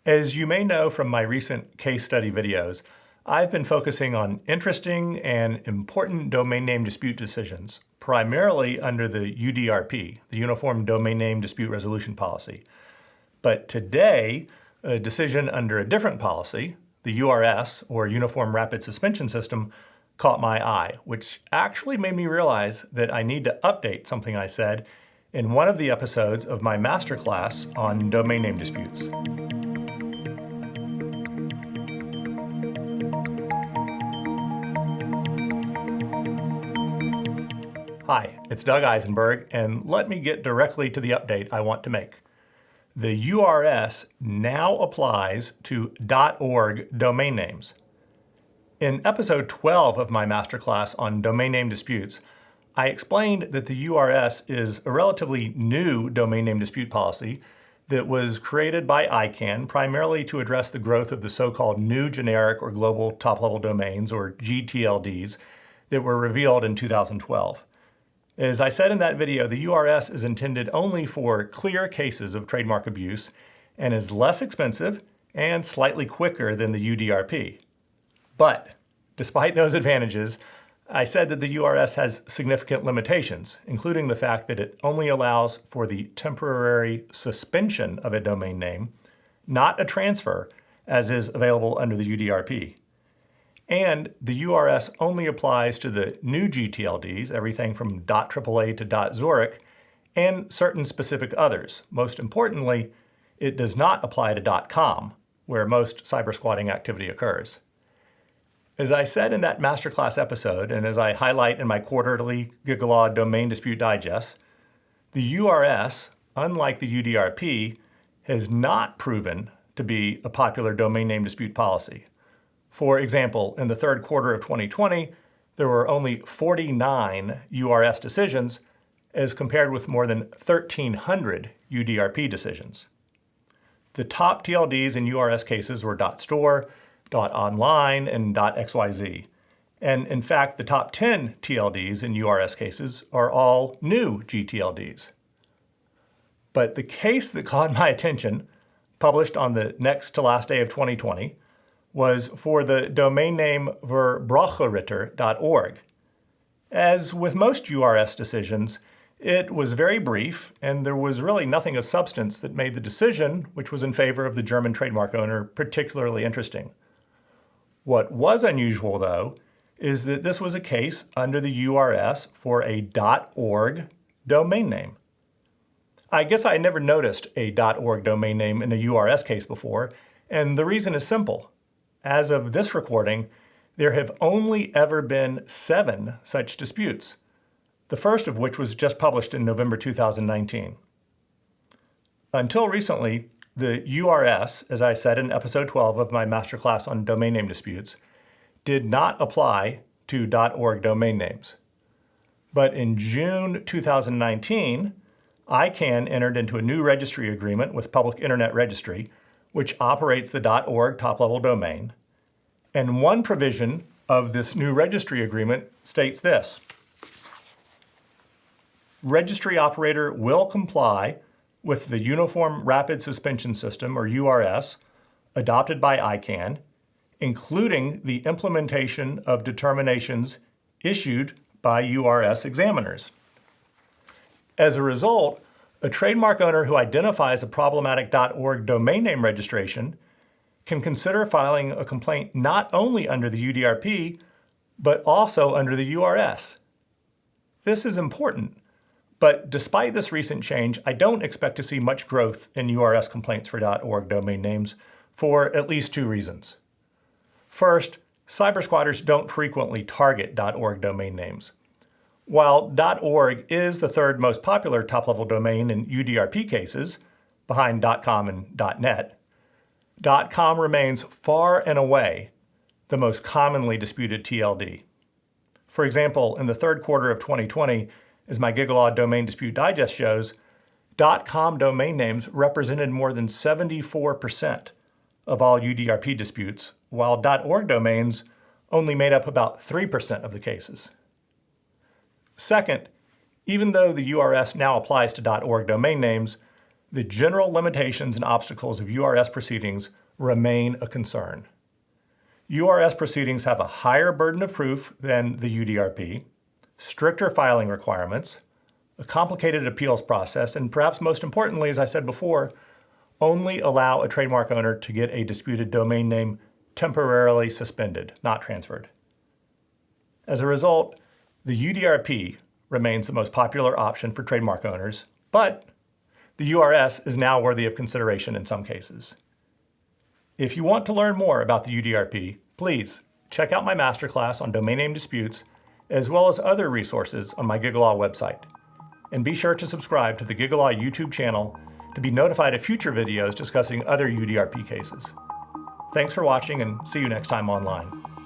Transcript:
As you may know from my recent case study videos, I've been focusing on interesting and important domain name dispute decisions, primarily under the UDRP, the Uniform Domain Name Dispute Resolution Policy. But today, a decision under a different policy, the URS, or Uniform Rapid Suspension System, caught my eye, which actually made me realize that I need to update something I said in one of the episodes of my masterclass on domain name disputes. Hi, it's Doug Isenberg, and let me get directly to the update I want to make. The URS now applies to .org domain names. In episode 12 of my masterclass on domain name disputes, I explained that the URS is a relatively new domain name dispute policy that was created by ICANN primarily to address the growth of the so-called new generic or global top-level domains, or gTLDs, that were revealed in 2012. As I said in that video, the URS is intended only for clear cases of trademark abuse and is less expensive and slightly quicker than the UDRP. But despite those advantages, I said that the URS has significant limitations, including the fact that it only allows for the temporary suspension of a domain name, not a transfer, as is available under the UDRP. And the URS only applies to the new gTLDs, everything from .AAA to .Zurich, and certain specific others. Most importantly, it does not apply to .com, where most cybersquatting activity occurs. As I said in that masterclass episode, and as I highlight in my quarterly GigaLaw Domain Dispute Digest, the URS, unlike the UDRP, has not proven to be a popular domain name dispute policy. For example, in the third quarter of 2020, there were only 49 URS decisions as compared with more than 1,300 UDRP decisions. The top TLDs in URS cases were .store, .online, and .xyz. And in fact, the top 10 TLDs in URS cases are all new gTLDs. But the case that caught my attention, published on the next to last day of 2020, was for the domain name verbrocheritter.org. As with most URS decisions, it was very brief, and there was really nothing of substance that made the decision, which was in favor of the German trademark owner, particularly interesting. What was unusual, though, is that this was a case under the URS for a .org domain name. I guess I had never noticed a .org domain name in a URS case before, and the reason is simple. As of this recording, there have only ever been 7 such disputes, the first of which was just published in November 2019. Until recently, the URS, as I said in episode 12 of my masterclass on domain name disputes, did not apply to .org domain names. But in June 2019, ICANN entered into a new registry agreement with Public Internet Registry, which operates the .org top-level domain. And one provision of this new registry agreement states this: registry operator will comply with the Uniform Rapid Suspension System, or URS, adopted by ICANN, including the implementation of determinations issued by URS examiners. As a result, a trademark owner who identifies a problematic .org domain name registration can consider filing a complaint not only under the UDRP, but also under the URS. This is important, but despite this recent change, I don't expect to see much growth in URS complaints for .org domain names for at least 2 reasons. First, cybersquatters don't frequently target .org domain names. While .org is the third most popular top-level domain in UDRP cases, behind .com and .net, .com remains far and away the most commonly disputed TLD. For example, in the third quarter of 2020, as my GigaLaw Domain Dispute Digest shows, .com domain names represented more than 74% of all UDRP disputes, while .org domains only made up about 3% of the cases. Second, even though the URS now applies to .org domain names, the general limitations and obstacles of URS proceedings remain a concern. URS proceedings have a higher burden of proof than the UDRP, stricter filing requirements, a complicated appeals process, and perhaps most importantly, as I said before, only allow a trademark owner to get a disputed domain name temporarily suspended, not transferred. As a result, the UDRP remains the most popular option for trademark owners, but the URS is now worthy of consideration in some cases. If you want to learn more about the UDRP, please check out my masterclass on domain name disputes, as well as other resources on my GigaLaw website. And be sure to subscribe to the GigaLaw YouTube channel to be notified of future videos discussing other UDRP cases. Thanks for watching, and see you next time online.